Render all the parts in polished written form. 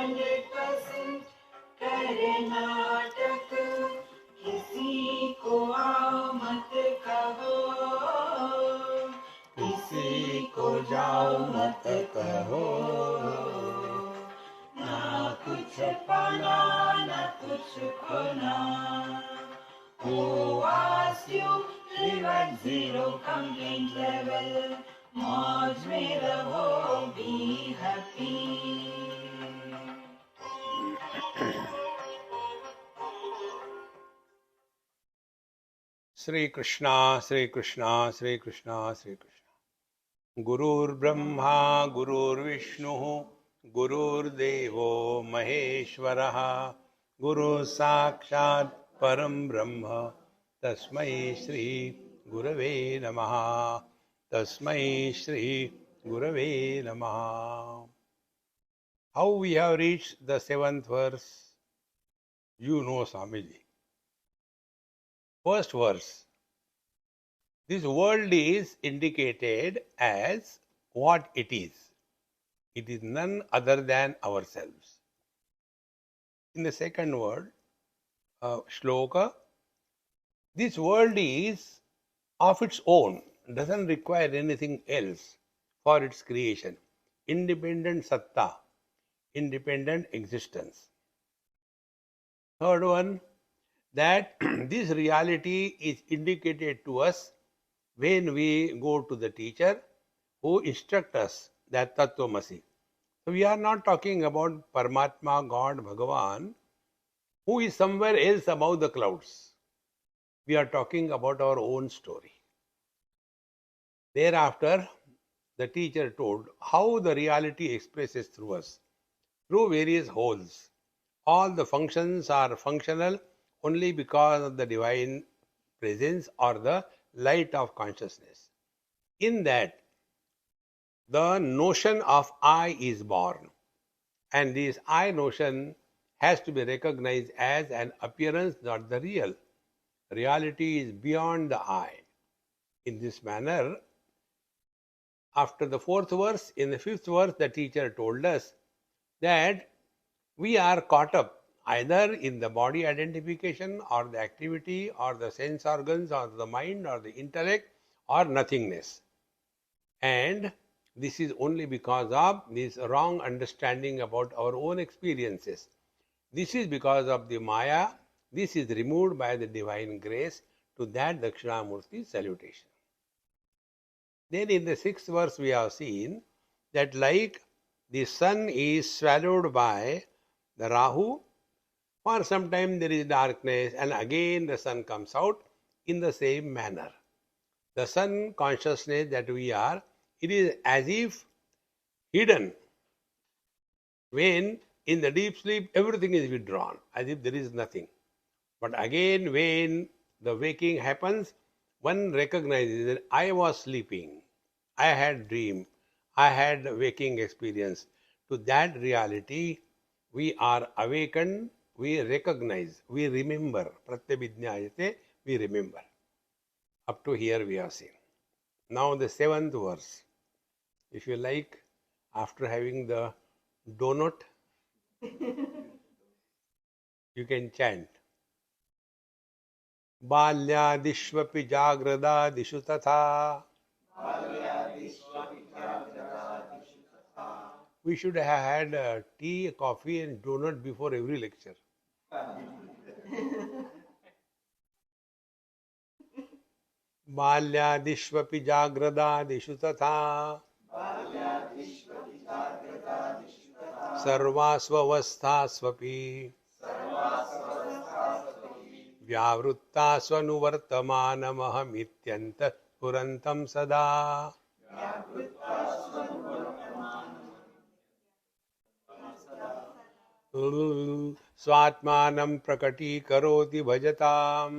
100% करे नाटक, किसी को आओ मत कहो, किसी को जाओ मत कहो, ना कुछ पाना ना कुछ खोना. Who asked you live at zero complaint level? मौज में रहो, be happy. Sri Krishna, Sri Krishna, Sri Krishna, Sri Krishna. Gurur Brahma, Gurur Vishnu, Gurur Devo Maheshwaraha, Guru Sakshat Param Brahma, Tasmai Shri Gurave Namaha, Tasmai Shri Gurave Namaha. How we have reached the 7th verse? You know, Swamiji. First verse. This world is indicated as what it is. It is none other than ourselves. In the second word, shloka, this world is of its own, doesn't require anything else for its creation. Independent satta, independent existence. Third one, that this reality is indicated to us when we go to the teacher who instruct us that Tattvamasi. So we are not talking about Paramatma, God, Bhagavan, who is somewhere else above the clouds. We are talking about our own story. Thereafter, the teacher told how the reality expresses through us, through various wholes. All the functions are functional only because of the divine presence or the light of consciousness. In that, the notion of I is born, and this I notion has to be recognized as an appearance, not the real. Reality is beyond the I. In this manner, after the 4th verse, in the 5th verse, the teacher told us that we are caught up either in the body identification or the activity or the sense organs or the mind or the intellect or nothingness. And this is only because of this wrong understanding about our own experiences. This is because of the Maya. This is removed by the divine grace. To that, Dakshinamoorti salutation. Then in the 6th verse we have seen that like the sun is swallowed by the Rahu, for some time there is darkness and again the sun comes out. In the same manner, the sun consciousness that we are, it is as if hidden. When in the deep sleep everything is withdrawn, as if there is nothing. But again when the waking happens, one recognizes that I was sleeping, I had dream, I had waking experience. To that reality, we are awakened, we recognize, we remember. Pratyabhijnayate, we remember. Up to here we have seen. Now the 7th verse. If you like, after having the donut, you can chant. बाल्यादिष्वपि जाग्रदादिषु तथा. We should have had tea, coffee and donut before every lecture. बाल्यादिष्वपि जाग्रदादिषु तथा सर्वास्वस्थास्वपि व्यावृत्तास्वनुवर्तमानमहमित्यन्तः स्फुरन्तं सदा. स्वात्मानं प्रकटीकरोति भजताम्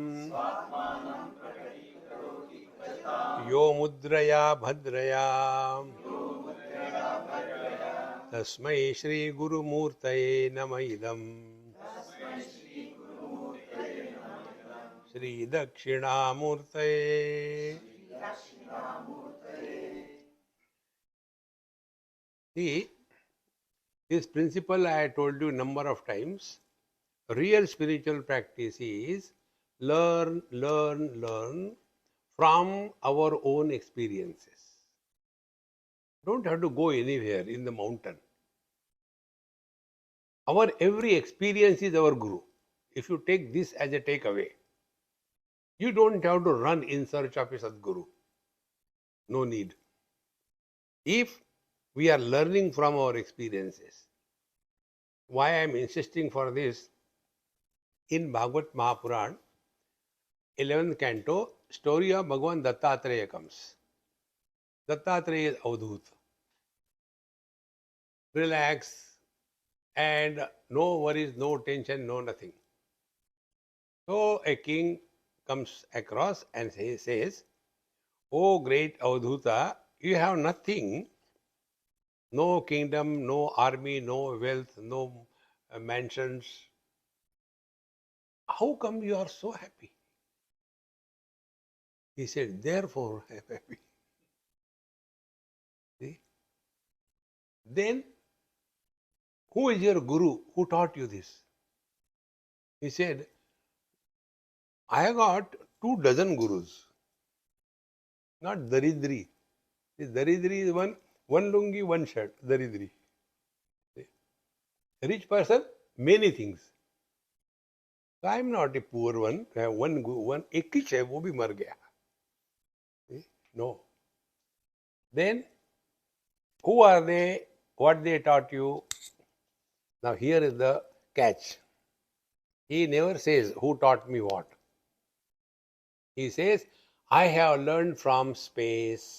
यो मुद्रया भद्रया. तस्मै श्री गुरुमूर्तये नमः इदम्. श्री दक्षिणामूर्तये. See, This principle I told you a number of times. Real spiritual practice is learn, learn, learn from our own experiences. Don't have to go anywhere in the mountain. Our every experience is our guru. If you take this as a takeaway, you don't have to run in search of a Sadguru. No need. If we are learning from our experiences, why I am insisting for this, in Bhagavad Mahapuran, 11th canto, story of Bhagavan Dattatreya comes. Dattatreya is Avadhut. Relax and no worries, no tension, no nothing. So a king comes across and says, "Oh great Avadhuta, you have nothing, no kingdom, no army, no wealth, no mansions. How come you are so happy?" He said, "Therefore I am happy." See? Then, who is your guru? Who taught you this? He said, "I got 24 gurus, not Daridri." See, Daridri is one lungi, one shirt, Daridri. See? Rich person, many things. So I am not a poor one. I have one guru, one एक ही है, वो भी मर गया. See? No. Then, who are they? What they taught you? Now here is the catch. He never says, "Who taught me what?" He says, "I have learned from space."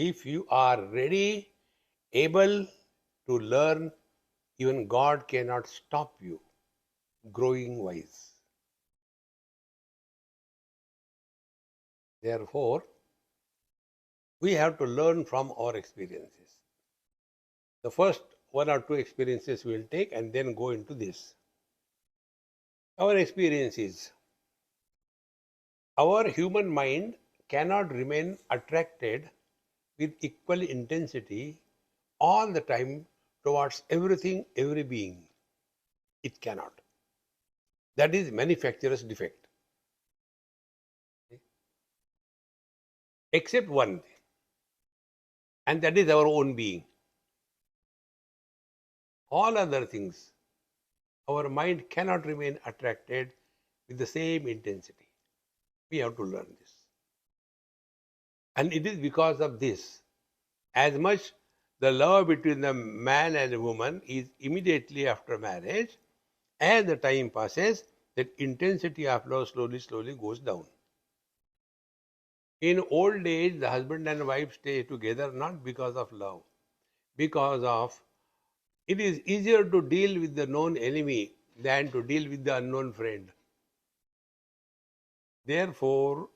If you are ready, able to learn, even God cannot stop you growing wise. Therefore, we have to learn from our experiences. The first one or two experiences we will take and then go into this. Our experiences. Our human mind cannot remain attracted with equal intensity all the time towards everything, every being. It cannot. That is manufacturer's defect. Except one thing, and that is our own being. All other things, our mind cannot remain attracted with the same intensity. We have to learn this. And it is because of this, as much the love between the man and the woman is immediately after marriage, as the time passes, that intensity of love slowly goes down. In old age, the husband and wife stay together not because of love, because of it is easier to deal with the known enemy than to deal with the unknown friend. Therefore,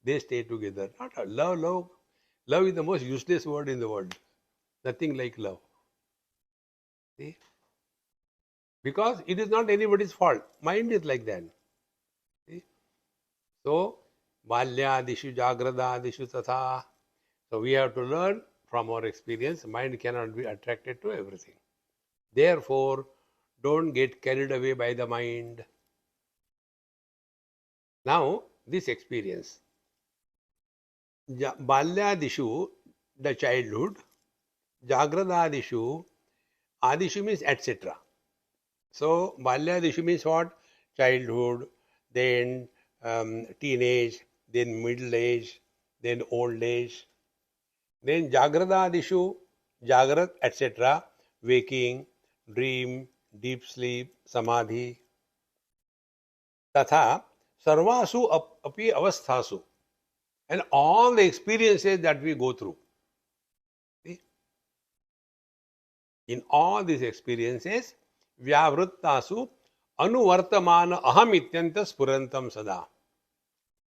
they stay together. Not a love. Love is the most useless word in the world. Nothing like love. See? Because it is not anybody's fault. Mind is like that. See? So, balyadishu jagradadishu tatha. So, we have to learn from our experience. Mind cannot be attracted to everything. Therefore, don't get carried away by the mind. Now, this experience. Balyadishu, the childhood. Jagradadishu, adishu means etc. So, balyadishu means what? Childhood, then teenage, then middle age, then old age. Then jagradadishu, jagrat, etc. Waking, dream, deep sleep, samadhi. Tatha, sarvasu api avasthasu. And all the experiences that we go through. See? In all these experiences, vyavruttasu anuvartamana aham ityanta spurantam sada.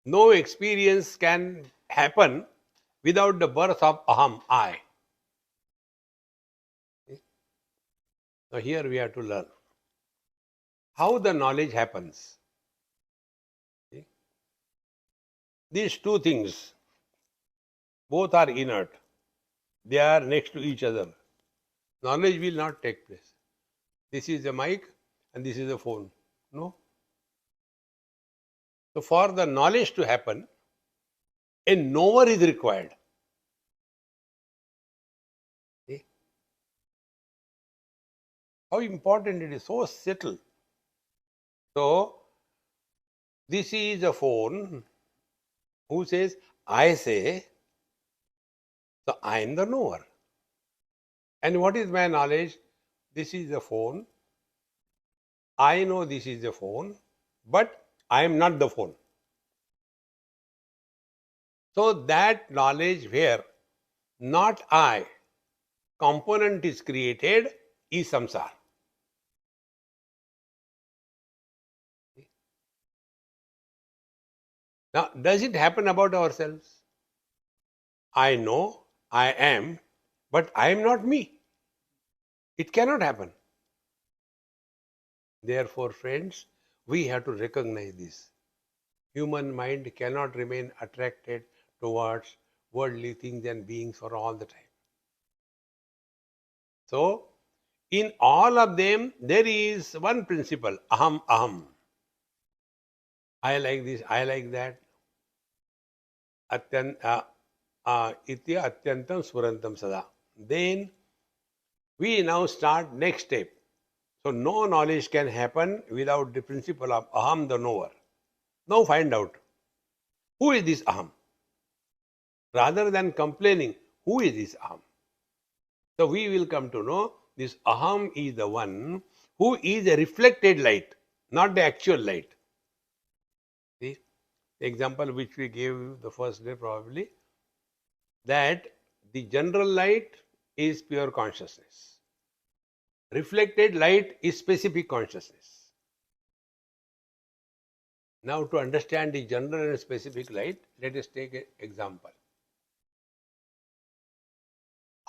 No experience can happen without the birth of aham, I. See? Now here we have to learn how the knowledge happens. See? These two things, both are inert. they are next to each other. Knowledge will not take place. This is the mic and this is the phone. No. So for the knowledge to happen, a knower is required. See? How important it is, so subtle. So this is a phone. Who says? I say. So I am the knower. And what is my knowledge? This is the phone. I know this is the phone, but I am not the phone. So that knowledge where not I component is created is samsara. Now, does it happen about ourselves? I know, I am, but I am not me. It cannot happen. Therefore, friends, we have to recognize this. Human mind cannot remain attracted towards worldly things and beings for all the time. So, in all of them, there is one principle, aham, aham. I like this, I like that. Itya atyantam swarantam sada. Then we now start next step. So no knowledge can happen without the principle of aham, the knower. Now find out, who is this aham? Rather than complaining, who is this aham? So we will come to know this aham is the one who is a reflected light, not the actual light. See, the example which we gave the first day probably, that the general light is pure consciousness. Reflected light is specific consciousness. Now to understand the general and specific light, let us take an example.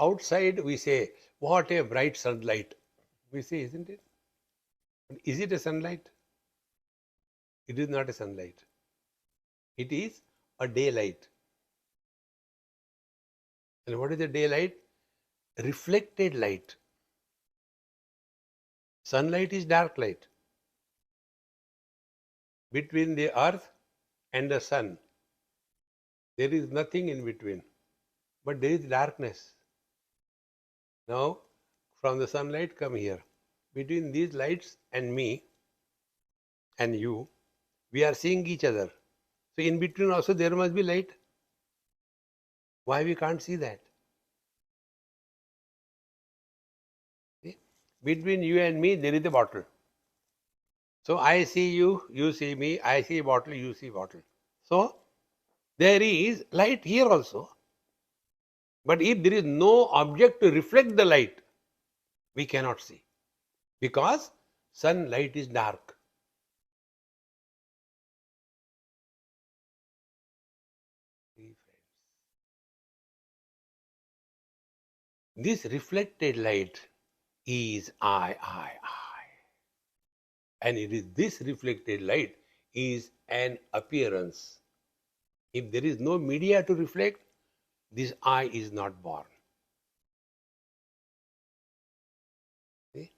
Outside we say, what a bright sunlight. We say, isn't it? Is it a sunlight? It is not a sunlight. It is a daylight. And what is the daylight? Reflected light. Sunlight is dark light. Between the earth and the sun, there is nothing in between, but there is darkness. Now, from the sunlight come here. Between these lights and me and you, we are seeing each other. So in between also there must be light. Why we can't see that? See? Between you and me, there is a bottle. So I see you, you see me, I see a bottle, you see bottle. So there is light here also. But if there is no object to reflect the light, we cannot see. Because sunlight is dark. This reflected light is I. And it is this reflected light is an appearance. If there is no media to reflect, this I is not born. See?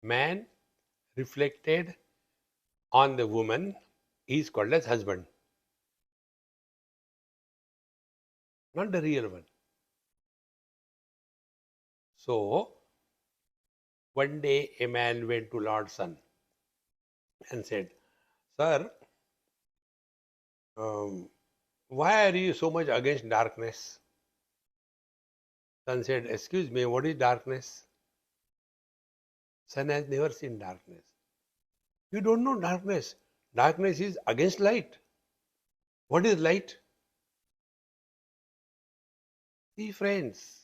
Man reflected on the woman is called as husband. Not the real one. So, one day a man went to Lord Sun and said, Sir, why are you so much against darkness? Sun said, excuse me, what is darkness? Sun has never seen darkness. You don't know darkness. Darkness is against light. What is light? See, friends.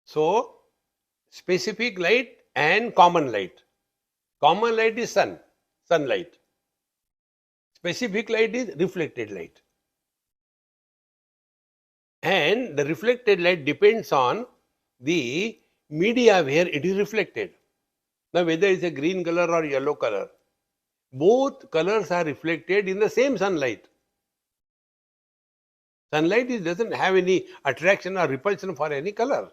So, specific light and common light. Common light is sun, sunlight. Specific light is reflected light. And the reflected light depends on the media where it is reflected. Now, whether it's a green color or yellow color, both colors are reflected in the same sunlight. Sunlight doesn't have any attraction or repulsion for any color.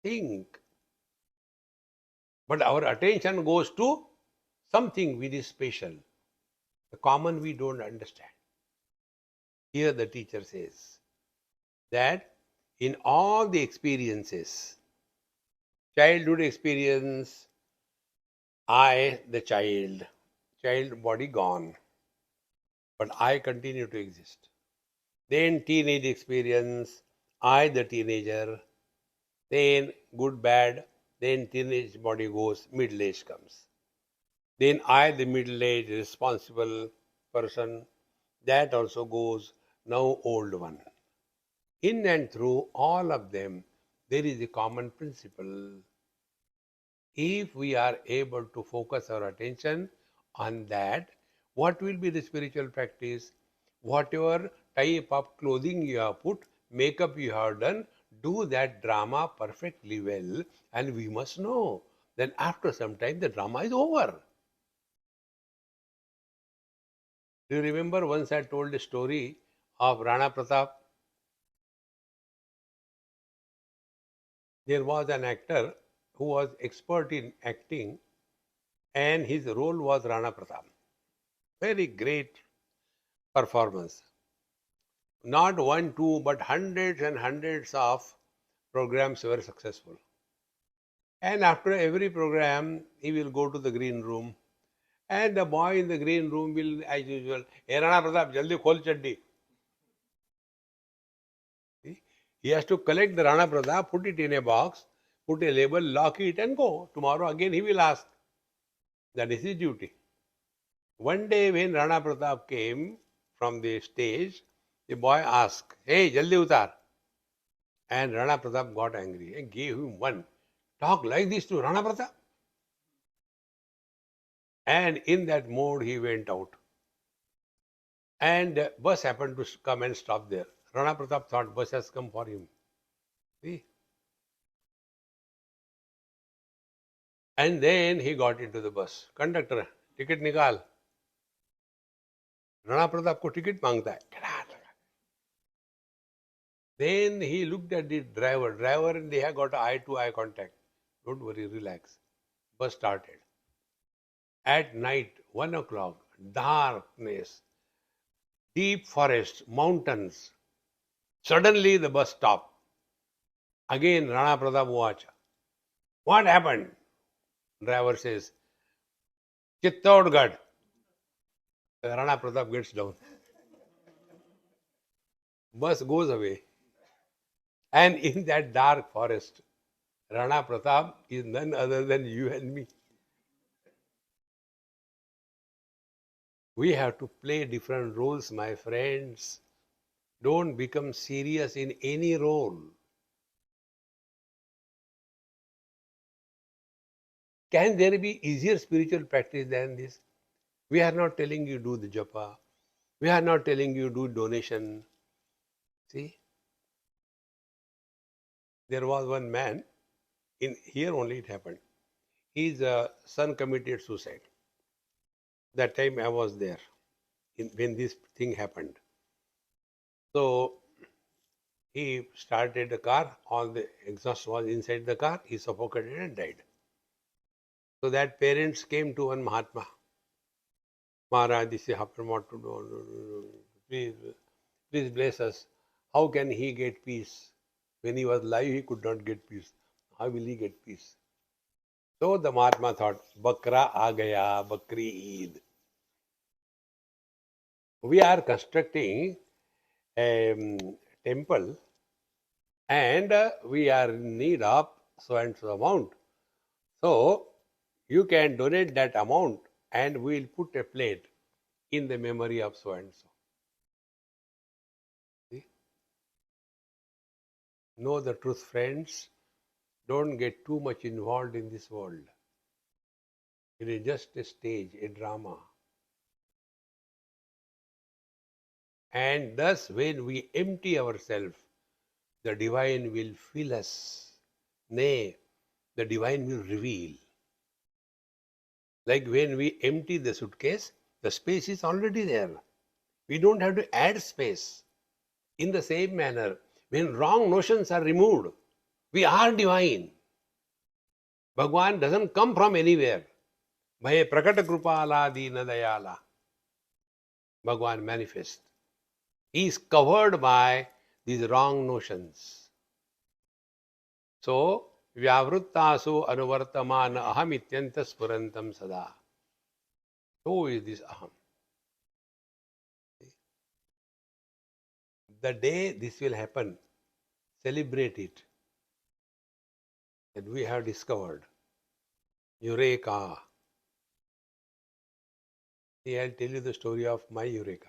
Think. But our attention goes to something which is special. The common we don't understand. Here the teacher says that in all the experiences, childhood experience, I, the child body gone, but I continue to exist. Then teenage experience, I, the teenager, then good, bad, then teenage body goes, middle age comes. Then I, the middle age responsible person, that also goes, now old one. In and through all of them, there is a common principle. If we are able to focus our attention on that, what will be the spiritual practice? Whatever type of clothing you have put, makeup you have done, do that drama perfectly well, and we must know. Then after some time, the drama is over. Do you remember once I told a story of Rana Pratap? There was an actor who was expert in acting, and his role was Rana Pratap. Very great performance. Not one, two, but hundreds and hundreds of programs were successful. And after every program, he will go to the green room, and the boy in the green room will, as usual, "Hey Rana Pratap, jaldi khol chaddi." He has to collect the Rana Pratap, put it in a box, put a label, lock it, and go. Tomorrow again he will ask. That is his duty. One day when Rana Pratap came from the stage, the boy asked, "Hey, jaldi utar." And Rana Pratap got angry and gave him one. "Talk like this to Rana Pratap?" And in that mode, he went out. And bus happened to come and stop there. Rana Pratap thought bus has come for him. See? And then he got into the bus. "Conductor, ticket nikal." Rana Pratap ko ticket mangta hai. Then he looked at the driver. Driver and they have got eye-to-eye contact. "Don't worry, relax." Bus started. At night, 1 o'clock, darkness, deep forest, mountains. Suddenly the bus stopped. Again Rana Pratap watched. "What happened?" Driver says, "Chittorgarh." Rana Pratap gets down. Bus goes away. And in that dark forest, Rana Pratap is none other than you and me. We have to play different roles, my friends. Don't become serious in any role. Can there be easier spiritual practice than this? We are not telling you do the japa. We are not telling you do donation. See? There was one man, in here only it happened. His son committed suicide. That time I was there when this thing happened. So he started the car, all the exhaust was inside the car, he suffocated and died. So that parents came to one Mahatma. "Maharaj, this happened, what to do? Please bless us. How can he get peace? When he was alive, he could not get peace. How will he get peace?" So the Mahatma thought, "Bakra aa gaya, Bakri Eid." We are constructing a temple and we are in need of so and so amount. So you can donate that amount and we will put a plate in the memory of so and so. See? Know the truth, friends. Don't get too much involved in this world. It is just a stage, a drama. And thus, when we empty ourselves, the divine will fill us. Nay, the divine will reveal. Like when we empty the suitcase, the space is already there. We don't have to add space. In the same manner, when wrong notions are removed, we are divine. Bhagwan doesn't come from anywhere. Bhaye prakata krupala dina dayala. Bhagwan manifests. He is covered by these wrong notions. So, vyavruttasu anuvartamana aham ityanta spurantam sada. Who is this aham? The day this will happen, celebrate it. That we have discovered. Eureka. See, I'll tell you the story of my Eureka.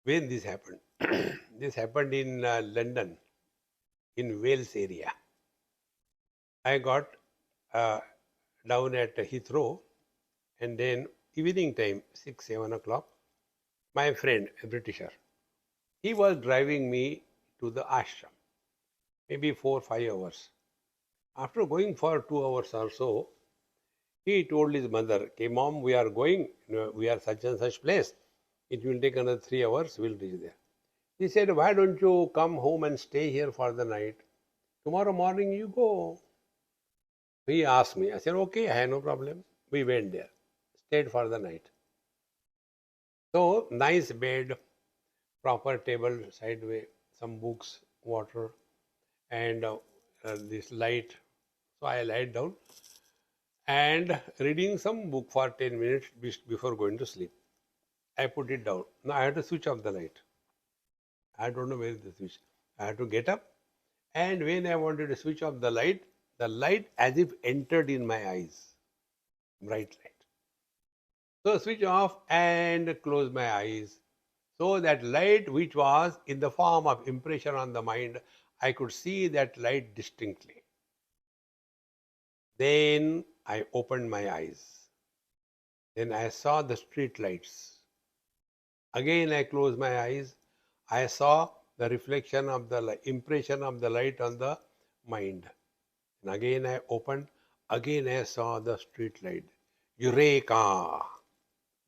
When this happened? This happened in London, in Wales area. I got down at Heathrow, and then evening time, 6, 7 o'clock, my friend, a Britisher, he was driving me to the ashram, maybe 4, 5 hours. After going for 2 hours or so, he told his mother, "Okay, Mom, we are going, we are such and such place. It will take another 3 hours, we'll reach there." He said, "Why don't you come home and stay here for the night? Tomorrow morning you go." He asked me. I said, "Okay, I have no problem." We went there, stayed for the night. So, nice bed, proper table, sideway, some books, water, and this light. So, I lied down and reading some book for 10 minutes before going to sleep. I put it down. Now, I had to switch off the light. I don't know where is the switch. I had to get up, and when I wanted to switch off the light as if entered in my eyes, bright light. So switch off and close my eyes. So that light which was in the form of impression on the mind, I could see that light distinctly. Then I opened my eyes. Then I saw the street lights. Again I closed my eyes. I saw the reflection of the impression of the light on the mind. And again I opened. Again I saw the street light. Eureka!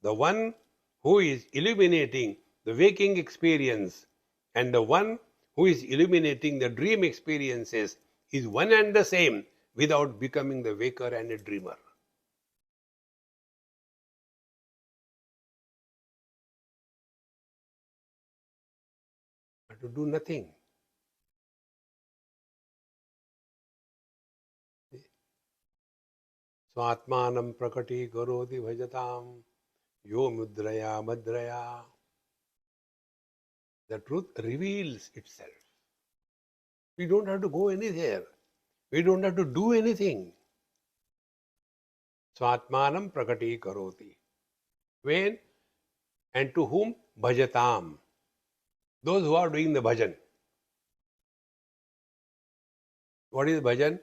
The one who is illuminating the waking experience and the one who is illuminating the dream experiences is one and the same without becoming the waker and a dreamer. But to do nothing. Swatmanam prakati karoti bhajatam yo mudraya madraya. The truth reveals itself. We don't have to go anywhere. We don't have to do anything. Swatmanam prakati karoti. When and to whom? Bhajatam. Those who are doing the bhajan. What is bhajan?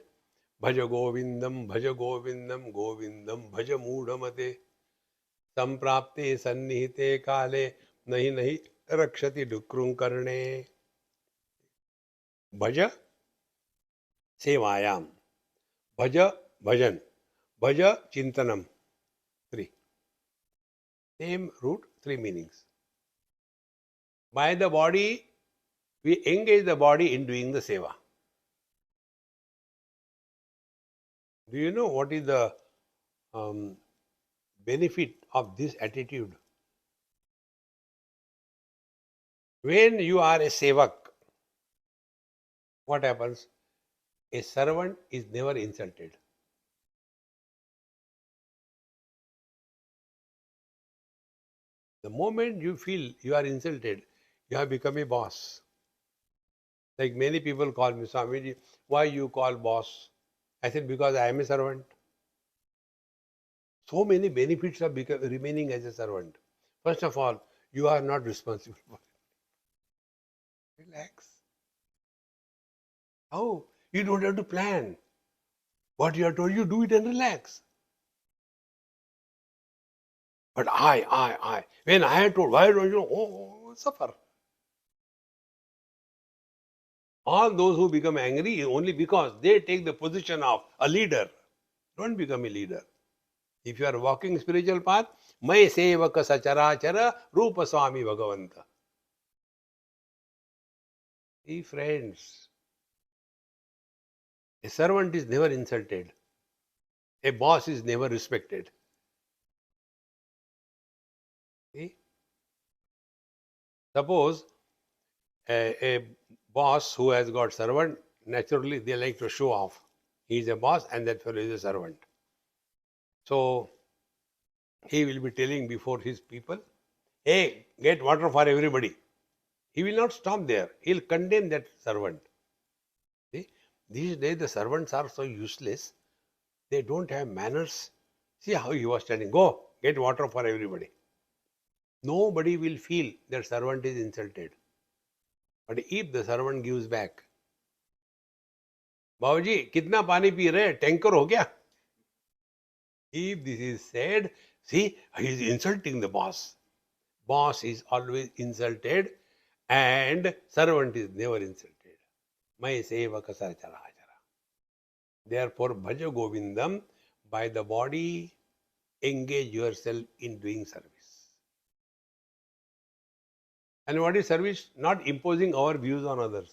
Bhaja Govindam, Govindam, Bhaja Moodhamate, Samprapte Sannihite Kale, Nahi Rakshati Dukrung Karne. Bhaja, Sevayam. Bhaja, Bhajan. Bhaja, Chintanam. 3. Same root, 3 meanings. By the body, we engage the body in doing the seva. Do you know what is the benefit of this attitude? When you are a sevak, what happens? A servant is never insulted. The moment you feel you are insulted, you have become a boss. Like many people call me, Swamiji, why you call boss? I said, because I am a servant. So many benefits of remaining as a servant. First of all, you are not responsible for it. Relax. How? You don't have to plan. What you are told, you do it and relax. But I. When I am told, why don't you suffer? All those who become angry only because they take the position of a leader. Don't become a leader. If you are walking spiritual path, Mai Sevaka Sachara Chara Rupa Swami Bhagavanta. See, friends, a servant is never insulted. A boss is never respected. See? Suppose a boss who has got servant, naturally they like to show off. He is a boss and that fellow is a servant. So he will be telling before his people, hey, get water for everybody. He will not stop there. He will condemn that servant. See? These days the servants are so useless. They don't have manners. See how he was telling, go, get water for everybody. Nobody will feel that servant is insulted. But if the servant gives back, बाबूजी कितना पानी P रहे, tanker हो गया? If this is said, see, he is insulting the boss. Boss is always insulted and servant is never insulted. मैं सेवक सरचराचरा. Therefore, bhaja govindam, by the body, engage yourself in doing service. And what is service? Not imposing our views on others.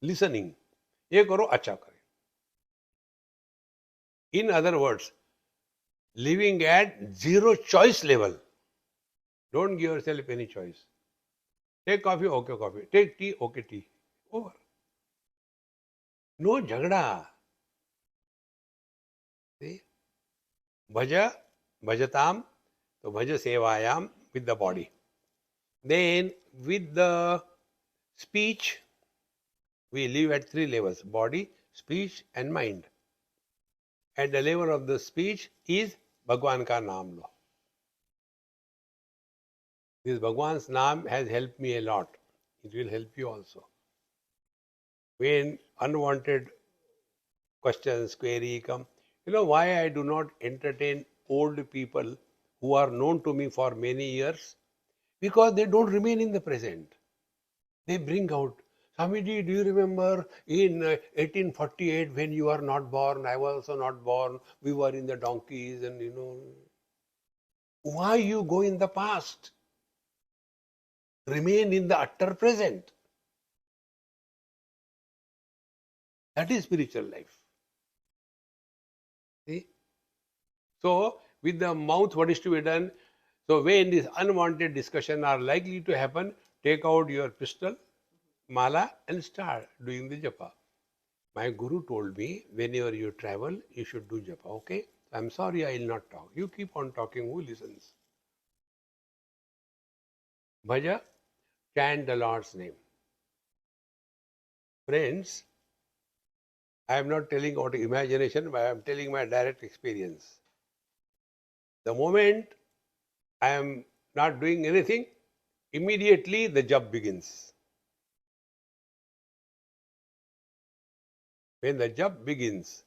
Listening. ये करो, अच्छा करें. In other words, living at zero choice level. Don't give yourself any choice. Take coffee, okay, coffee. Take tea, okay, tea. Over. No jhagda. See? Bhaja, bhajatam, so bhaja sevayam with the body. Then with the speech, we live at three levels: body, speech and mind. At the level of the speech is Bhagwan ka naam lo. This Bhagwan's naam has helped me a lot. It will help you also. When unwanted questions, query come, you know why I do not entertain old people who are known to me for many years? Because they don't remain in the present. They bring out, Swamiji, do you remember in 1848 when you are not born, I was also not born, we were in the donkeys and why you go in the past? Remain in the utter present. That is spiritual life. See? So, with the mouth, what is to be done? So, when this unwanted discussion are likely to happen, take out your pistol, mala and start doing the japa. My guru told me, whenever you travel, you should do japa, okay? I'm sorry, I will not talk. You keep on talking, who listens? Bhaja, chant the Lord's name. Friends, I am not telling out imagination, but I am telling my direct experience. The moment I am not doing anything, immediately the jap begins. When the jap begins,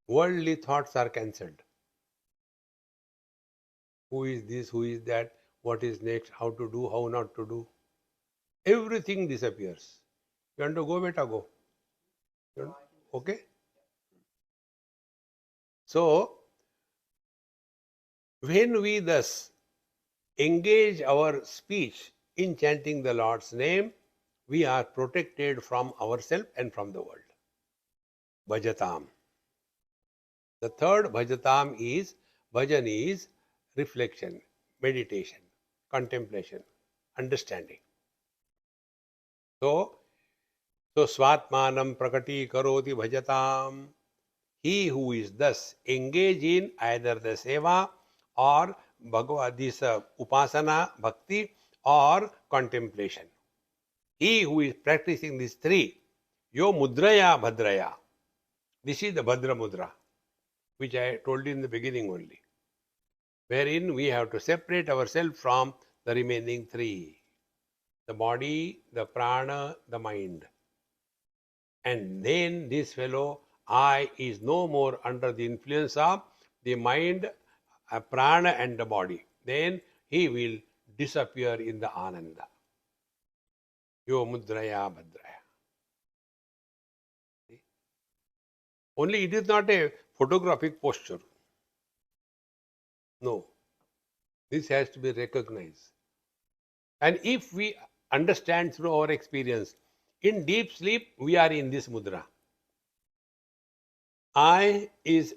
worldly thoughts are cancelled. Who is this, who is that, what is next, how to do, how not to do. Everything disappears. You want to go, beta, go. Okay? So, when we thus engage our speech in chanting the Lord's name, we are protected from ourselves and from the world. Bhajatam. The third bhajatam is, bhajan is reflection, meditation, contemplation, understanding. So svatmanam prakati karoti bhajatam. He who is thus engaged in either the seva or this upasana, bhakti or contemplation. He who is practicing these three, yo mudraya bhadraya. This is the Bhadra Mudra, which I told you in the beginning only, wherein we have to separate ourselves from the remaining three: the body, the prana, the mind. And then this fellow, I, is no more under the influence of the mind, prana and the body. Then he will disappear in the ananda. Yo mudraya bhadraya. Only it is not a photographic posture. No. This has to be recognized. And if we understand through our experience, In deep sleep, we are in this mudra. I is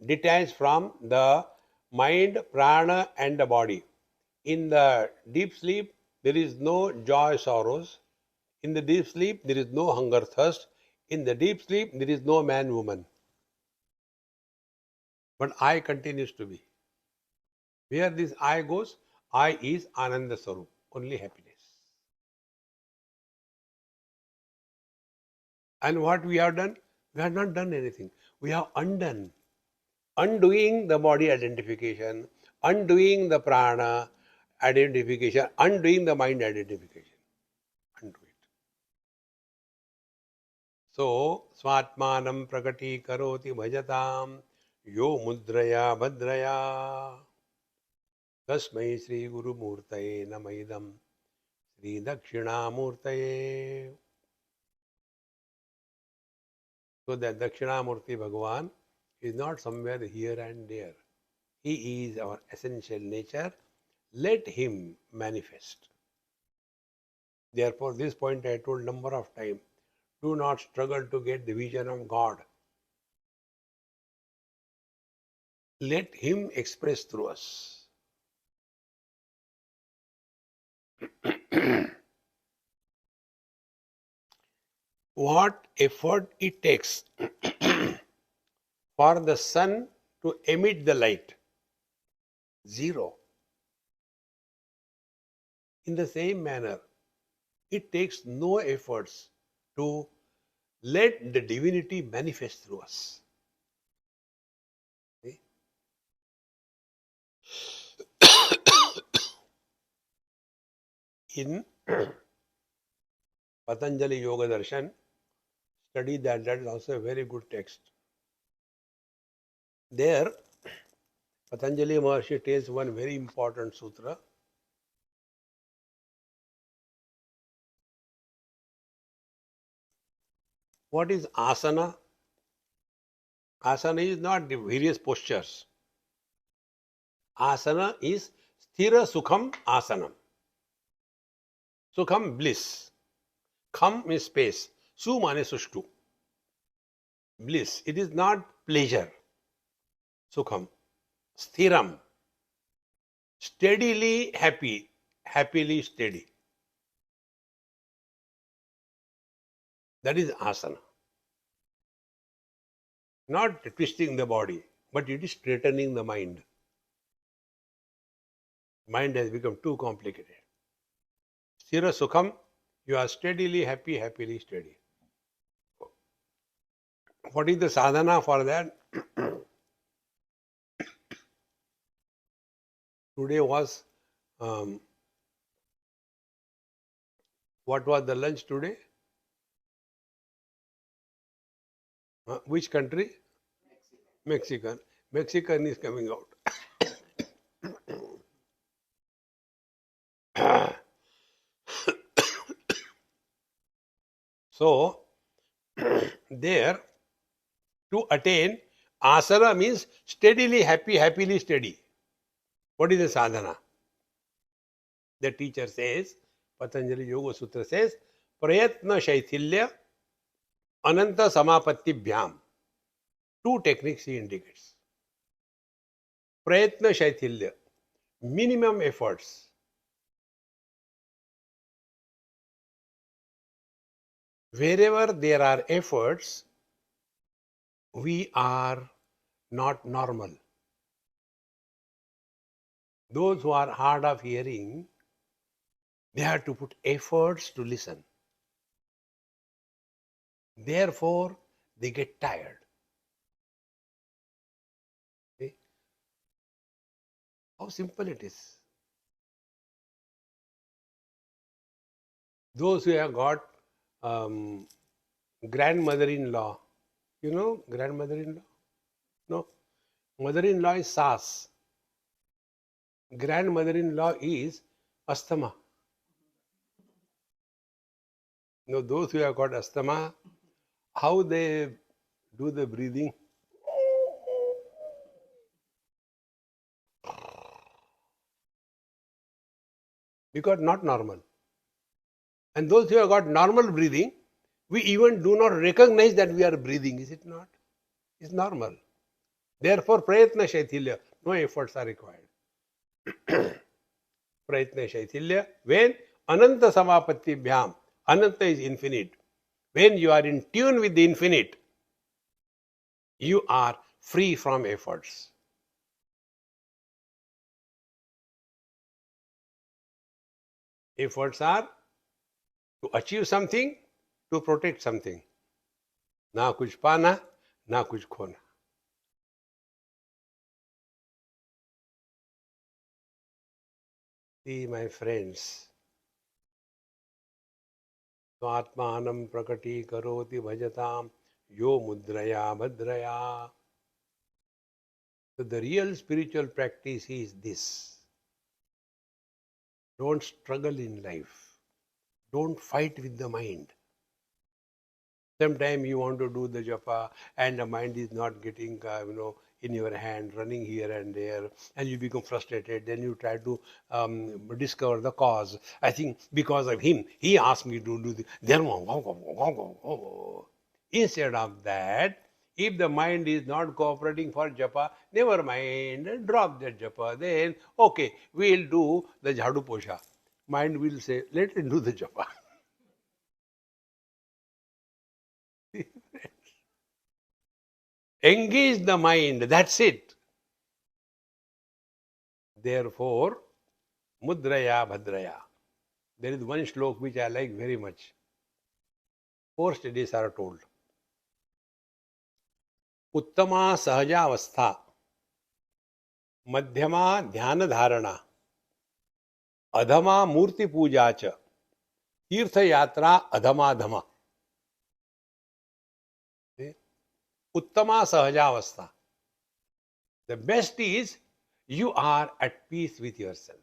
detached from the mind, prana, and the body. In the deep sleep, there is no joy, sorrows. In the deep sleep, there is no hunger, thirst. In the deep sleep, there is no man, woman. But I continues to be. Where this I goes, I is Ananda Sarup, only happiness. And what we have done? We have not done anything. We have undone. Undoing the body identification, undoing the prana identification, undoing the mind identification. Undo it. So, Svatmanam prakati karoti bhajatam yo mudraya bhadraya tasmai Sri Guru Murtaye namaidam Sri Dakshinamurtaye. So that Dakshinamurti Bhagavan is not somewhere here and there. He is our essential nature. Let him manifest. Therefore, this point I told number of times. Do not struggle to get the vision of God. Let him express through us. What effort it takes for the sun to emit the light? Zero. In the same manner, it takes no efforts to let the divinity manifest through us. See? In Patanjali Yoga Darshan, study that. That is also a very good text. There, Patanjali Maharshi tells one very important sutra. What is asana? Asana is not the various postures. Asana is sthira sukham asanam. Sukham bliss. Kham is space. Su mane sushtu. Bliss. It is not pleasure. Sukham. Sthiram. Steadily happy. Happily steady. That is asana. Not twisting the body, but it is straightening the mind. Mind has become too complicated. Sthira sukham, you are steadily happy, happily steady. What is the sadhana for that? Today was, what was the lunch today? Which country? Mexican. Mexican is coming out. So, there, to attain, asana means steadily happy, happily steady. What is the sadhana? The teacher says, Patanjali Yoga Sutra says, Prayatna Shaithilya Ananta Samapatti Bhyam. Two techniques he indicates. Prayatna Shaithilya, minimum efforts. Wherever there are efforts, we are not normal. Those who are hard of hearing, they have to put efforts to listen. Therefore, they get tired. See? How simple it is. Those who have got grandmother-in-law, you know grandmother-in-law? No. Mother-in-law is Sas. Grandmother-in-law is asthma. Now, those who have got asthma, how they do the breathing? Because not normal. And those who have got normal breathing, we even do not recognize that we are breathing, is it not? It's normal. Therefore, prayatna shaithilya, no efforts are required. Prayatna shaithilya, when ananta samapatti bhyam, ananta is infinite. When you are in tune with the infinite, you are free from efforts. Efforts are to achieve something, to protect something. ना कुछ पाना, ना कुछ खोना. See, my friends, स्वात्मानं प्रकटीकरोति भजतां यो मुद्रया भद्रया. So the real spiritual practice is this. Don't struggle in life. Don't fight with the mind. Sometimes you want to do the japa and the mind is not getting, in your hand, running here and there, and you become frustrated. Then you try to discover the cause. I think because of him, he asked me to do this. Then, instead of that, if the mind is not cooperating for japa, never mind, drop that japa. Then, okay, we'll do the jhadu posha. Mind will say, let it do the japa. Engage the mind, that's it. Therefore, mudraya bhadraya. There is one slok which I like very much. 4 studies are told. Uttama sahajavastha, madhyama dhyana dharana, adhama murti puja cha, tirtha yatra adhama dhama. Uttama sahajavastha. The best is you are at peace with yourself.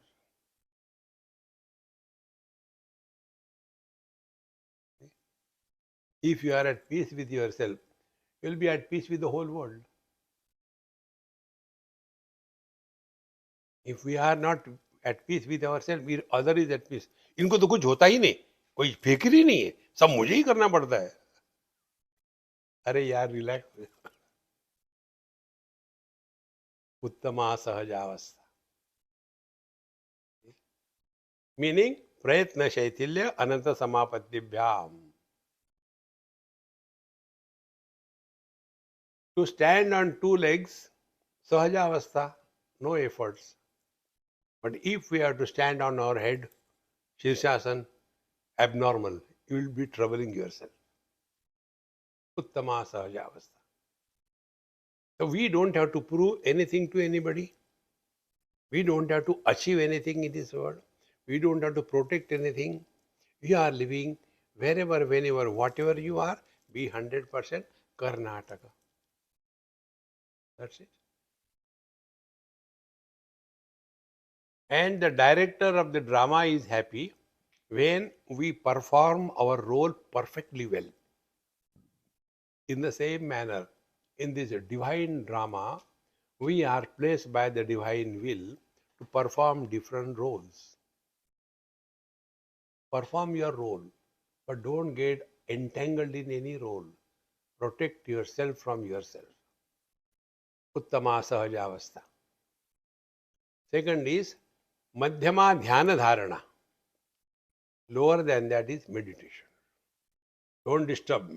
If you are at peace with yourself, you will be at peace with the whole world. If we are not at peace with ourselves, other is at peace. इनको तो कुछ होता ही नहीं, कोई फिक्र ही नहीं है, सब मुझे ही करना पड़ता है. अरे यार रिलैक्स. उत्तमा सहजावस्था. Meaning प्रयत्न शैथिल्य अनंत समापत्तिभ्याम. To stand on 2 legs, sahajavastha, no efforts. But if we have to stand on our head, Shirshasana, abnormal, you will be troubling yourself. Uttama sahajavastha. So we don't have to prove anything to anybody. We don't have to achieve anything in this world. We don't have to protect anything. We are living wherever, whenever, whatever you are, be 100% Karnataka. That's it. And the director of the drama is happy when we perform our role perfectly well. In the same manner, in this divine drama, we are placed by the divine will to perform different roles. Perform your role, but don't get entangled in any role. Protect yourself from yourself. Uttama sahajavastha. Second is madhyama dhyana dharana. Lower than that is meditation. Don't disturb.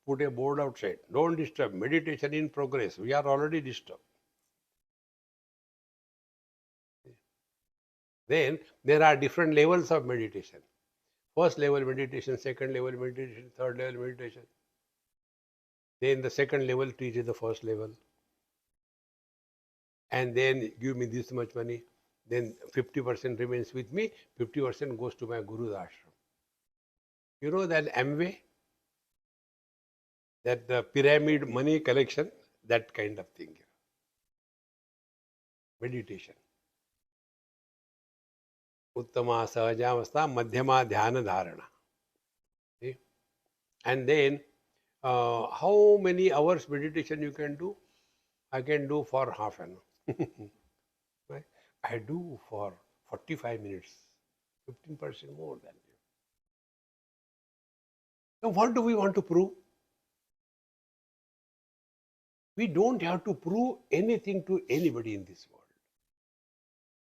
Put a board outside. Don't disturb. Meditation in progress. We are already disturbed. Then there are different levels of meditation. First level meditation, second level meditation, third level meditation. Then the second level teaches the first level. And then give me this much money. Then 50% remains with me, 50% goes to my Guru's ashram. You know that Amway? That the pyramid money collection, that kind of thing. Meditation. Uttama sahajavastha, madhyama dhyana dharana. See? And then, how many hours meditation you can do? I can do for half an hour. Right? I do for 45 minutes, 15% more than you. Now, what do we want to prove? We don't have to prove anything to anybody in this world.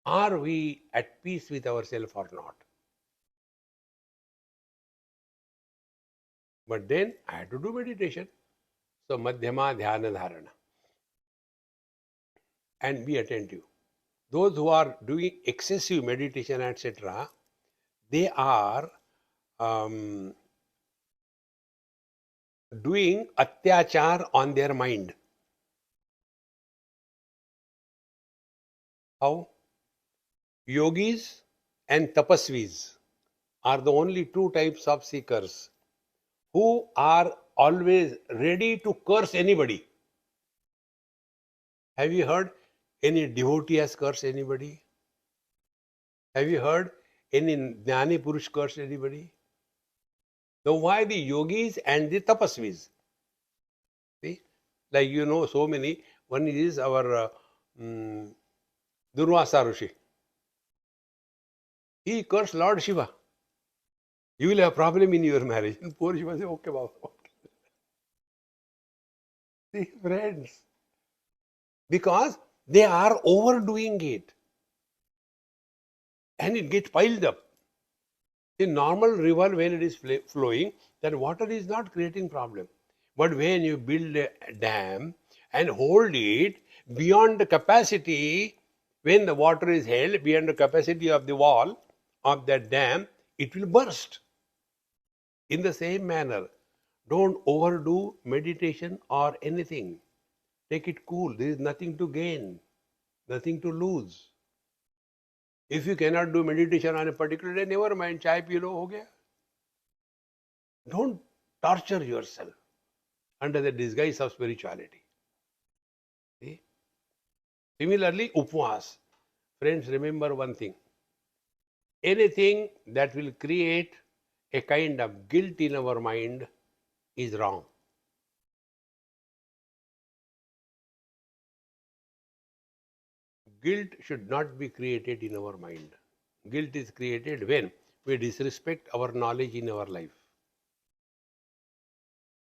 Are we at peace with ourselves or not? But then I had to do meditation. So, Madhyama Dhyana Dharana. And be attentive. Those who are doing excessive meditation, etc., they are doing atyachar on their mind. How? Yogis and tapasvis are the only two types of seekers who are always ready to curse anybody. Have you heard any devotee has cursed anybody? Have you heard any Jnani Purush curse anybody? Then why the yogis and the tapasvis? See? Like so many. One is our Durvasa Rishi. He cursed Lord Shiva. You will have a problem in your marriage. And poor Shiva said, okay, Baba. Okay. See, friends. Because they are overdoing it. And it gets piled up. In normal river, when it is flowing, then water is not creating problem. But when you build a dam and hold it beyond the capacity, when the water is held beyond the capacity of the wall of that dam, it will burst. In the same manner, don't overdo meditation or anything. Take it cool. There is nothing to gain, nothing to lose. If you cannot do meditation on a particular day, never mind, chai pee lo, ho gaya. Don't torture yourself under the disguise of spirituality. See? Similarly, upvas. Friends, remember one thing. Anything that will create a kind of guilt in our mind is wrong. Guilt should not be created in our mind. Guilt is created when we disrespect our knowledge in our life.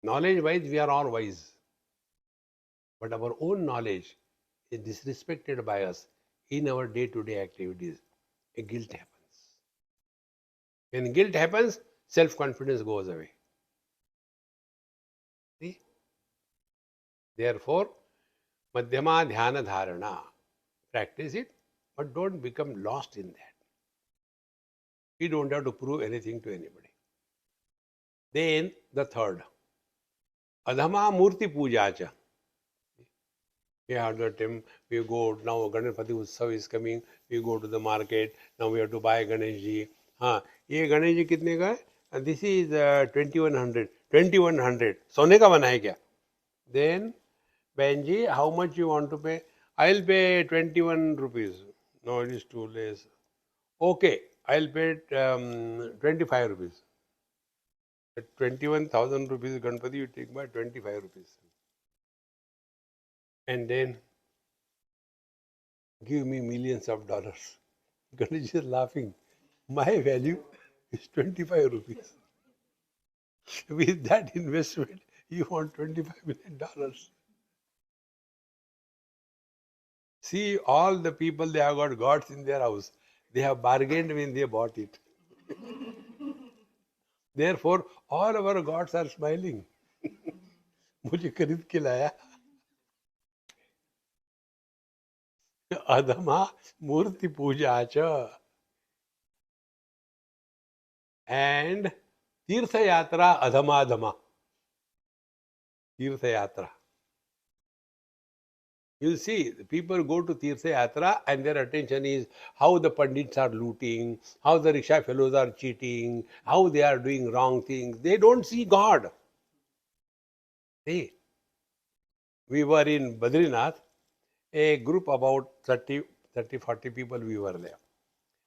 Knowledge-wise, we are all wise. But our own knowledge is disrespected by us in our day-to-day activities. A guilt happens. When guilt happens, self-confidence goes away. See? Therefore, Madhyama Dhyana Dharana. Practice it, but don't become lost in that. We don't have to prove anything to anybody. Then the third. Adhama Murti Pujacha. We have the time, we go, now Ganapati Utsav is coming, we go to the market, now we have to buy Ganeshji. ये गणेश जी कितने का है? And this is 2100. 2100. सोने का बना है क्या? Then, Benji, how much you want to pay? I'll pay 21 rupees. No, it is too less. Okay, I'll pay 25 rupees. At 21,000 rupees Ganpati, you take by 25 rupees. And then give me millions of dollars. Ganesh is laughing. My value is 25 rupees. With that investment, you want $25 million. See, all the people, they have got gods in their house. They have bargained when they bought it. Therefore, all our gods are smiling. मुझे खरीद के लाया. Adhama Murti Puja cha. And Tirtha Yatra Adhama Adhama. Tirtha Yatra. You see, the people go to Tirtha Yatra and their attention is how the Pandits are looting, how the rickshaw fellows are cheating, how they are doing wrong things. They don't see God. See, we were in Badrinath, a group about 30, 40 people we were there.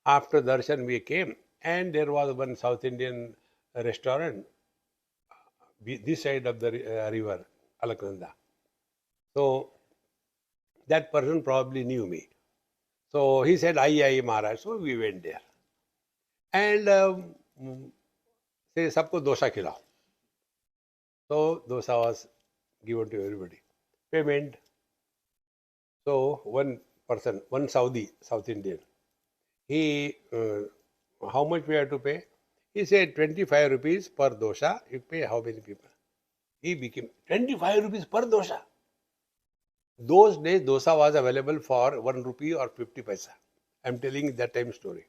After darshan we came and there was one South Indian restaurant this side of the river, Alaknanda. So, that person probably knew me. So he said, Ai Maharaj. So we went there. And say, sabko dosa khilao. So dosa was given to everybody. Payment. So one person, one Saudi, South Indian, he, how much we have to pay? He said 25 rupees per dosa. You pay how many people? He became 25 rupees per dosa. Those days, dosa was available for 1 rupee or 50 paisa. I'm telling that time story.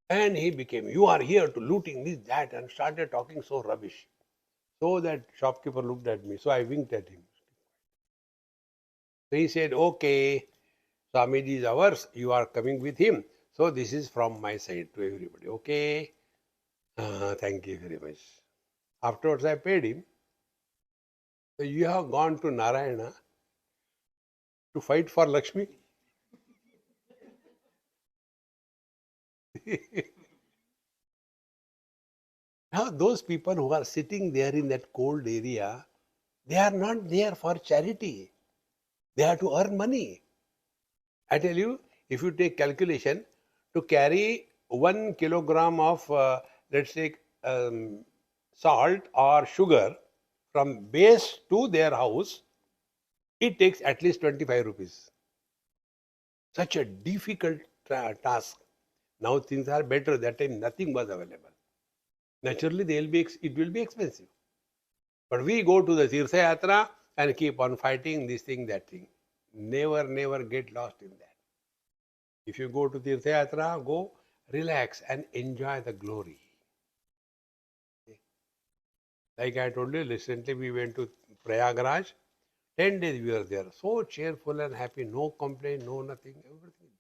And he became, you are here to looting this, that, and started talking so rubbish. So that shopkeeper looked at me. So I winked at him. So he said, okay, Swamiji is ours. You are coming with him. So this is from my side to everybody. Okay. Thank you very much. Afterwards, I paid him. So you have gone to Narayana to fight for Lakshmi. Now, those people who are sitting there in that cold area, they are not there for charity. They have to earn money. I tell you, if you take calculation, to carry 1 kilogram of, let's say, salt or sugar from base to their house, it takes at least 25 rupees. Such a difficult task. Now things are better. That time nothing was available. Naturally, it will be expensive. But we go to the Tirtha Yatra and keep on fighting this thing, that thing. Never get lost in that. If you go to Tirtha Yatra, go relax and enjoy the glory. Like I told you, recently we went to Prayagraj. 10 days we were there. So cheerful and happy. No complaint, no nothing. Everything.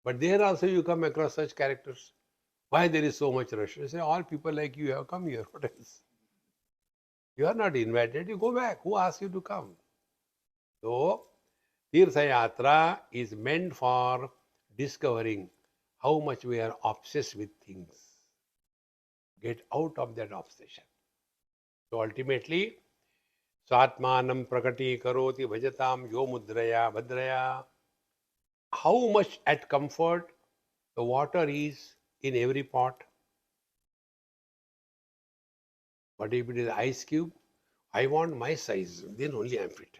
But there also you come across such characters. Why there is so much rush? You say, all people like you have come here. What else? You are not invited. You go back. Who asked you to come? So, Tirtha Yatra is meant for discovering how much we are obsessed with things. Get out of that obsession. So ultimately, Satmanam prakati karoti bhajatam yo mudraya bhadraya. How much at comfort the water is in every pot. But if it is ice cube, I want my size, then only I am fit.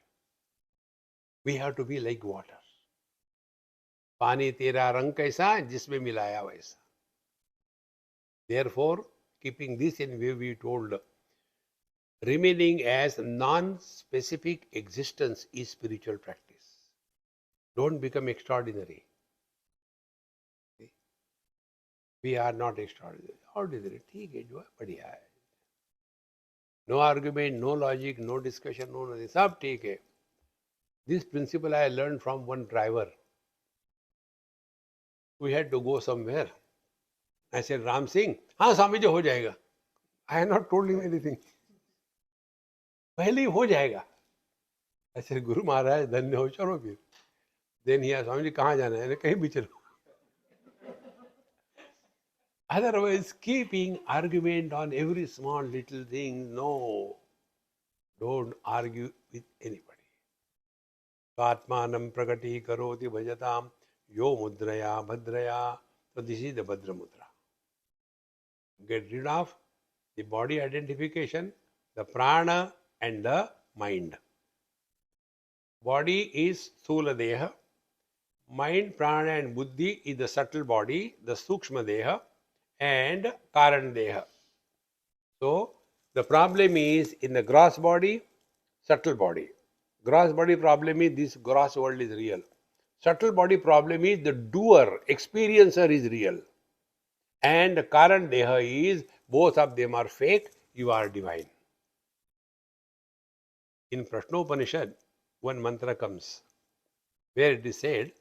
We have to be like water. पानी तेरा रंग कैसा जिसमें मिलाया वैसा. Therefore, keeping this in view, we told, remaining as non-specific existence is spiritual practice. Don't become extraordinary. We are not extraordinary. Ordinary. ठीक है जो है बढ़िया है. No argument, no logic, no discussion, no nothing. सब ठीक है. This principle I learned from one driver. We had to go somewhere. I said, Ram Singh, हाँ स्वामी जी हो जाएगा. I had not told him anything. पहले ही हो जाएगा. I said, गुरु महाराज धन्य हो, चलो फिर. Then he asked, Swami ji कहाँ जाना है? कहीं भी चलो. Otherwise, keeping argument on every small little thing, no. Don't argue with anybody. Atmanam prakati karoti bhajatam yo mudraya bhadraya. So this is the Bhadra Mudra. Get rid of the body identification, the prana and the mind. Body is Sthula Deha. Mind, prana and buddhi is the subtle body, the Sukshma Deha and Karan Deha. So the problem is in the gross body, subtle body. Gross body problem is this gross world is real. Subtle body problem is the doer, experiencer is real. And the Karan Deha is both of them are fake, you are divine. In Prashnopanishad, one mantra comes where it is said,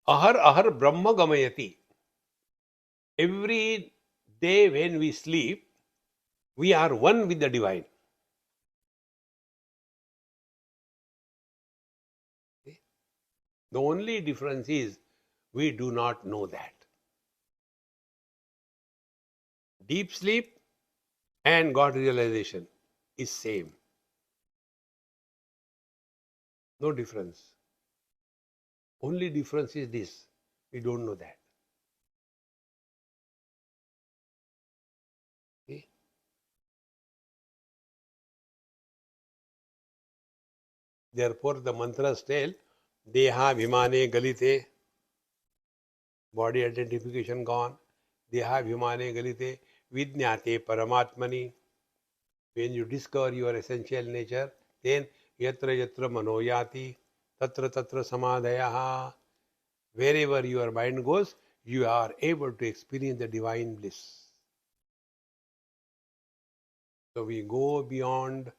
Ahar Ahar Brahma Gamayati. Every day when we sleep, we are one with the divine. The only difference is we do not know that. Deep sleep and God realization is same. No difference. Only difference is this. We don't know that. Okay? Therefore, the mantras tell, Deha Vimane Galite, body identification gone. Deha Vimane Galite, Vidnyate Paramatmani. When you discover your essential nature, then Yatra Yatra Manoyati, Tatra Tatra Samadhayaha. Wherever your mind goes, you are able to experience the divine bliss. So we go beyond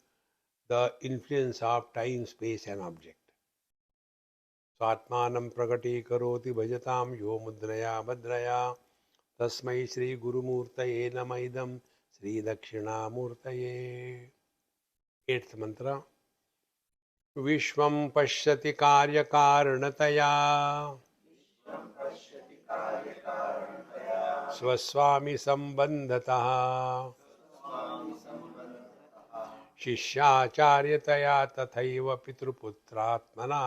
the influence of time, space and object. Swatmanam prakati karoti bhajatam yo mudraya bhadraya tasmai Sri Gurumurtaye namaidam Sri Dakshinamurtaye. Eighth mantra. Vishwam pashyati karya karanataya Swaswami sambandhataha शिष्याचार्यतया तथैव पितृपुत्रात्मना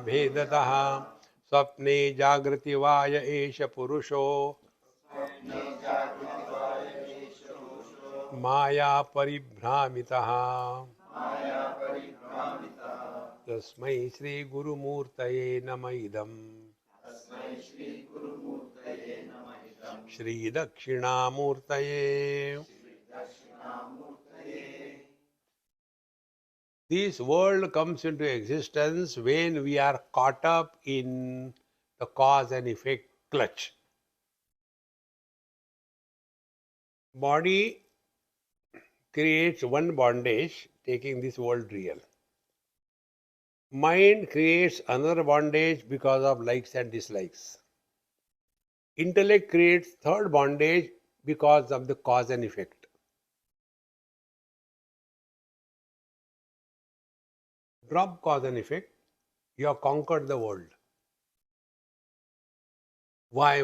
भेदतः स्वप्ने जागृति वाय एष पुरुषो माया परिभ्रामितः तस्मै श्री गुरुमूर्तये नमः इदम् श्री दक्षिणामूर्तये. This world comes into existence when we are caught up in the cause and effect clutch. Body creates one bondage, taking this world real. Mind creates another bondage because of likes and dislikes. Intellect creates third bondage because of the cause and effect. Drop cause and effect, you have conquered the world. Why?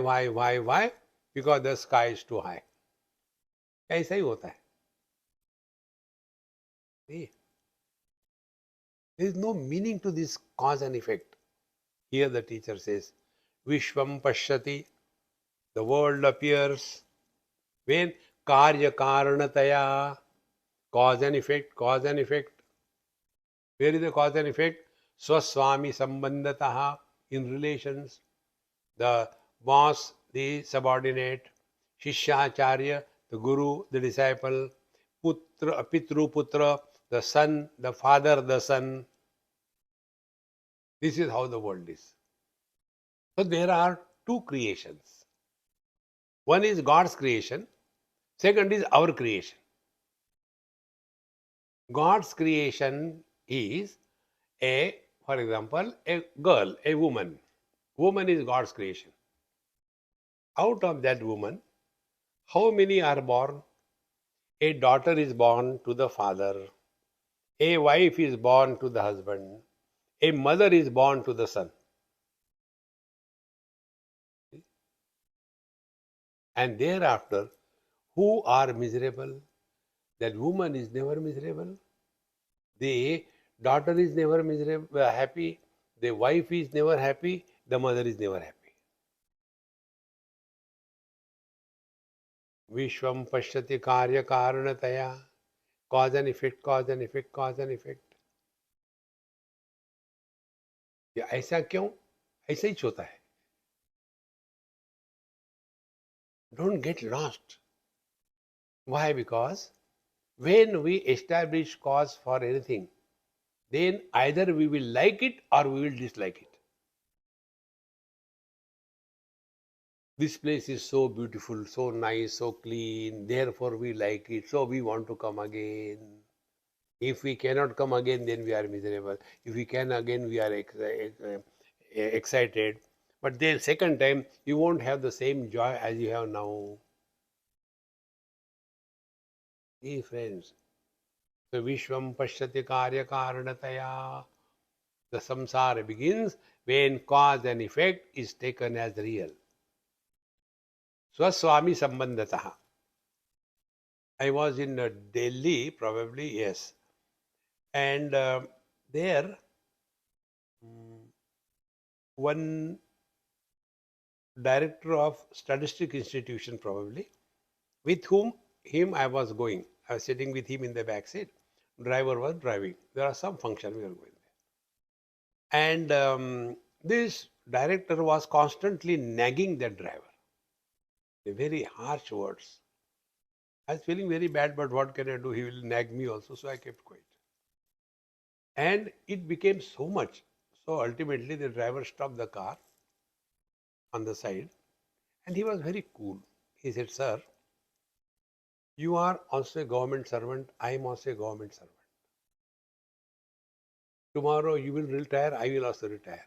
Because the sky is too high. ऐसा ही होता है. See? There is no meaning to this cause and effect. Here the teacher says, Vishwam Pashyati, the world appears when Karya Karanataya, cause and effect. Where is the cause and effect? Swaswami Sambandhataha, in relations. The boss, the subordinate. Shishyacharya, the guru, the disciple. Putra, Pitru Putra, the son, the father, the son. This is how the world is. So there are two creations. One is God's creation, second is our creation. God's creation is for example, a girl, a woman. Woman is God's creation. Out of that woman, how many are born? A daughter is born to the father. A wife is born to the husband. A mother is born to the son. And thereafter, who are miserable? That woman is never miserable. The daughter is never miserable, happy. The wife is never happy. The mother is never happy. Vishwam pashyati karya karanataya. Cause and effect. ये ऐसा क्यों? ऐसा ही होता है. Don't get lost. Why? Because when we establish cause for anything, then either we will like it or we will dislike it. This place is so beautiful, so nice, so clean, therefore we like it, so we want to come again. If we cannot come again, then we are miserable. If we can again, we are excited. But then second time, you won't have the same joy as you have now. Hey friends, so Vishwam Pashyati Karya Karanataya. The samsara begins when cause and effect is taken as real. Swaswami Sambandhataha. I was in Delhi, probably, yes. And there, one director of statistic institution, probably, with whom him, I was going. I was sitting with him in the back seat. Driver was driving. There are some function we were going there. And this director was constantly nagging that driver. The very harsh words. I was feeling very bad, but what can I do? He will nag me also, so I kept quiet. And it became so much. So ultimately, the driver stopped the car on the side and he was very cool. He said, "Sir, you are also a government servant. I am also a government servant. Tomorrow you will retire, I will also retire.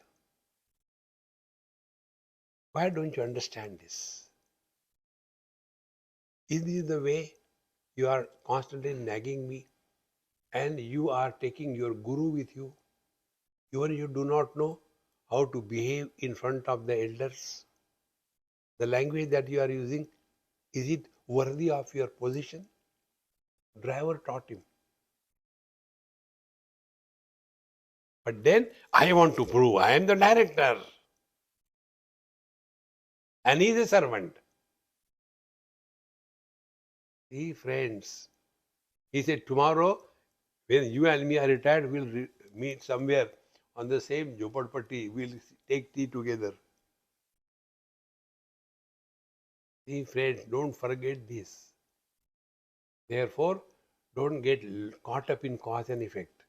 Why don't you understand this? Is this the way you are constantly nagging me and you are taking your guru with you? Even you do not know how to behave in front of the elders? The language that you are using, is it worthy of your position?" Driver taught him. But then I want to prove I am the director and he is a servant. See, friends, he said, tomorrow when you and me are retired, we'll meet somewhere on the same Jhopadpatti. We'll take tea together. See, friends, don't forget this. Therefore, don't get caught up in cause and effect.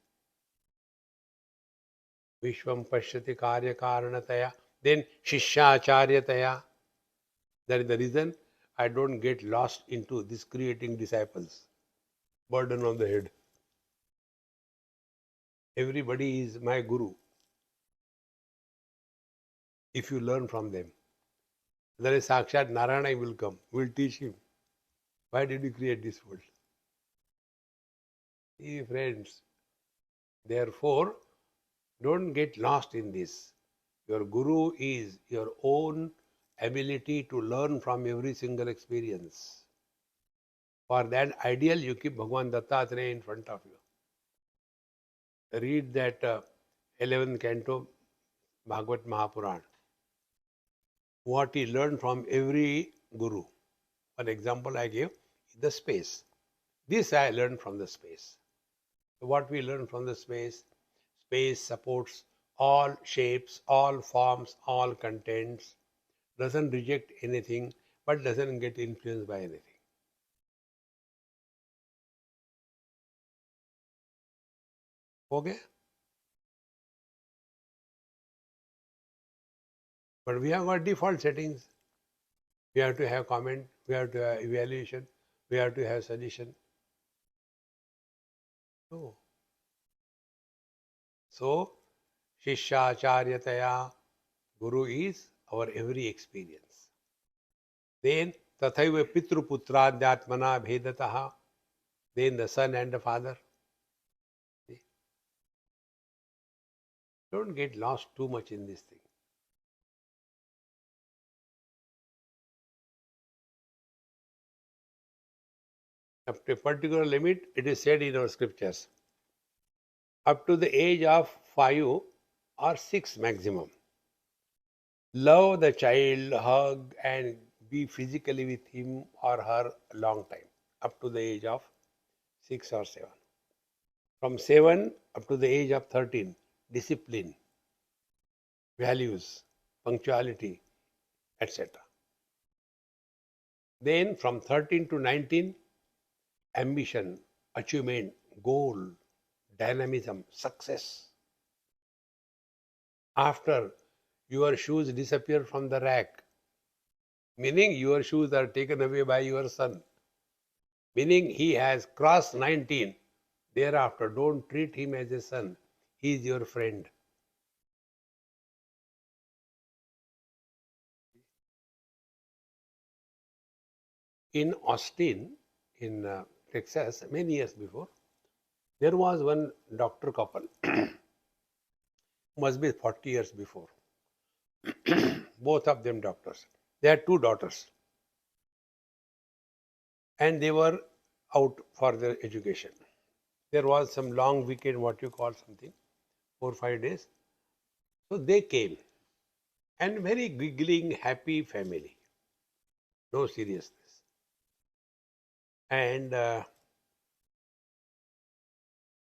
Vishwam pashyati karya karanataya. Then Shishyacharyataya. That is the reason I don't get lost into this creating disciples. Burden on the head. Everybody is my guru if you learn from them. There is Sakshat Narayana will come. We'll teach him. Why did you create this world? See, friends, therefore, don't get lost in this. Your guru is your own ability to learn from every single experience. For that ideal, you keep Bhagavan Dattatreya in front of you. Read that 11th canto, Bhagavad Mahapuran. What he learned from every guru. For example, I gave the space. This I learned from the space. So what we learn from the space? Space supports all shapes, all forms, all contents, doesn't reject anything, but doesn't get influenced by anything. Okay? But we have got default settings. We have to have comment, we have to have evaluation, we have to have suggestion. So Shishyacharyataya, Guru is our every experience. Then Tathaiva Pitru Putradhyatmana Bhedataha, then the son and the father. See? Don't get lost too much in this thing. Up to a particular limit, it is said in our scriptures, up to the age of 5 or 6 maximum. Love the child, hug and be physically with him or her a long time, up to the age of 6 or 7. From 7 up to the age of 13, discipline, values, punctuality, etc. Then from 13 to 19, ambition, achievement, goal, dynamism, success. After your shoes disappear from the rack, meaning your shoes are taken away by your son, meaning he has crossed 19, thereafter don't treat him as a son, he is your friend. In Austin, in Texas, many years before, there was one doctor couple, must be 40 years before. Both of them doctors. They had 2 daughters. And they were out for their education. There was some long weekend, what you call something, 4 or 5 days. So they came. And very giggling, happy family. No seriousness. And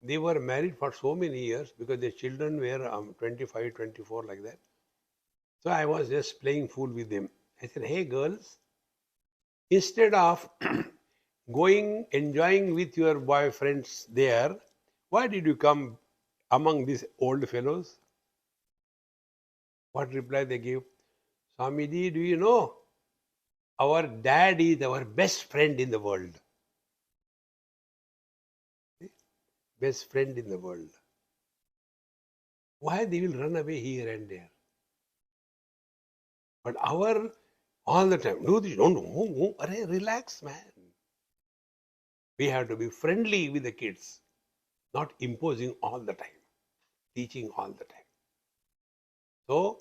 they were married for so many years because their children were 25, 24, like that. So I was just playing fool with them. I said, hey girls, instead of going enjoying with your boyfriends there, why did you come among these old fellows? What reply they gave? Swamiji, do you know? Our dad is our best friend in the world. Best friend in the world. Why they will run away here and there? But our all the time, do this, don't do, relax, man. We have to be friendly with the kids, not imposing all the time, teaching all the time. So,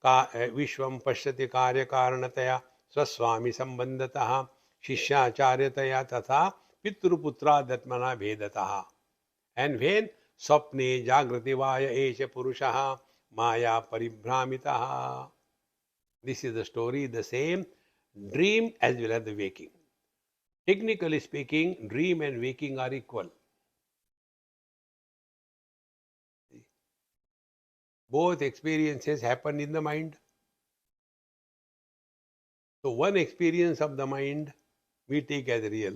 विश्वं पश्यति कार्यकारणतया स्वस्वामी संबंधतः शिष्याचार्यतया तथा पितृपुत्रादत्मना भेदतः. And when स्वप्ने जागृति वाय एष पुरुषः maya paribhramitah. This is the story, the same dream as well as the waking. Technically speaking, dream and waking are equal. Both experiences happen in the mind. So one experience of the mind we take as real.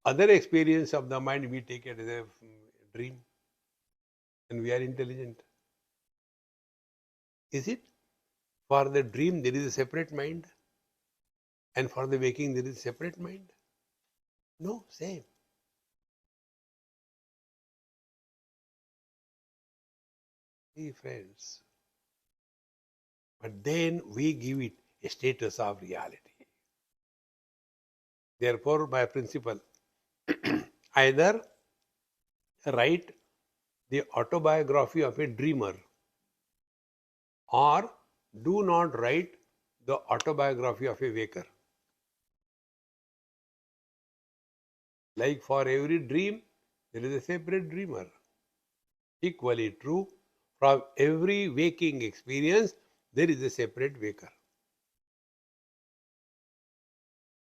Other experience of the mind we take it as a dream. And we are intelligent. Is it? For the dream there is a separate mind. And for the waking there is a separate mind. No, same. See, friends. But then we give it a status of reality. Therefore, by principle, either write the autobiography of a dreamer or do not write the autobiography of a waker. Like for every dream, there is a separate dreamer. Equally true, from every waking experience, there is a separate waker.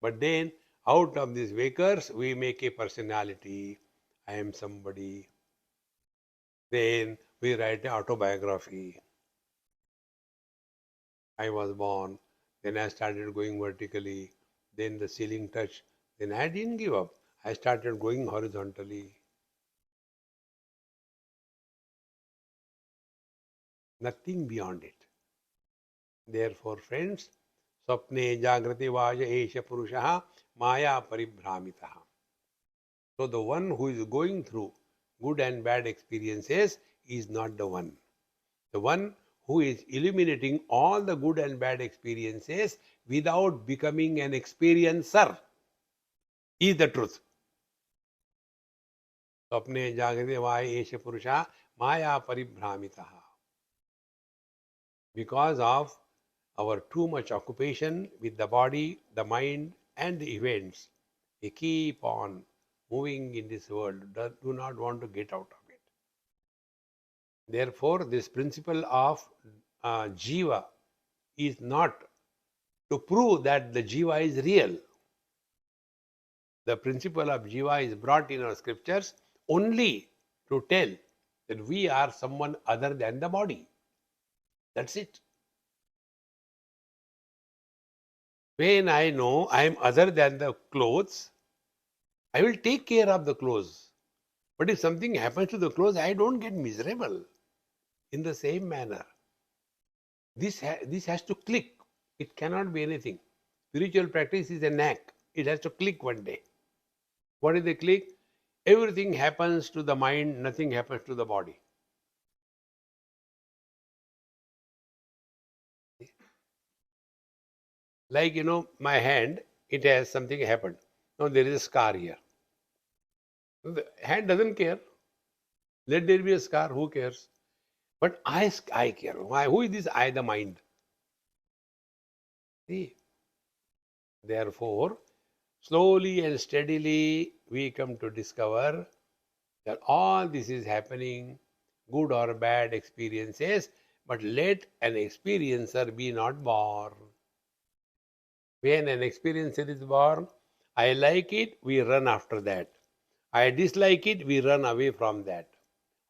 But then, out of these wakers, we make a personality. I am somebody. Then we write an autobiography. I was born. Then I started going vertically. Then the ceiling touched. Then I didn't give up. I started going horizontally. Nothing beyond it. Therefore, friends, swapne jagrati vaja esha purushaha maya paribhramitaha. So the one who is going through good and bad experiences is not the one. The one who is eliminating all the good and bad experiences without becoming an experiencer is the truth. Swapne jagrati vaja esha purushaha maya paribhramitaha. Because of our too much occupation with the body, the mind, and the events, we keep on moving in this world, do not want to get out of it. Therefore, this principle of jiva is not to prove that the jiva is real. The principle of jiva is brought in our scriptures only to tell that we are someone other than the body. That's it. When I know I am other than the clothes, I will take care of the clothes. But if something happens to the clothes, I don't get miserable. In the same manner, this has to click. It cannot be anything. Spiritual practice is a knack. It has to click one day. What is the click? Everything happens to the mind, nothing happens to the body. Like, my hand, it has something happened. Now there is a scar here. The hand doesn't care. Let there be a scar, who cares? But I care. Why? Who is this I? The mind. See? Therefore, slowly and steadily we come to discover that all this is happening, good or bad experiences, but let an experiencer be not born. When an experiencer is born, I like it, we run after that. I dislike it, we run away from that.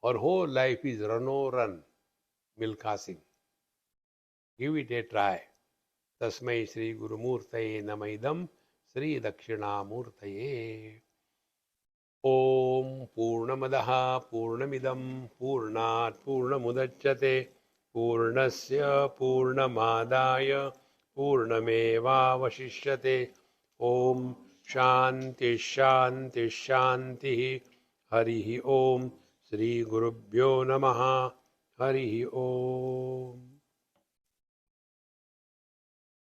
Our whole life is run or run. Milkha Singh. Give it a try. Tasmai Sri Gurumurtaye Namaidam Sri Dakshinamoortaye. Om Purnamadaha Purnamidam Purnat Purnamudachyate Purnasya Purnamadaya Purnameva Vashishyate. Om Shanti Shanti Shanti. Harihi Om. Sri Gurubhyo Namaha. Harihi Om.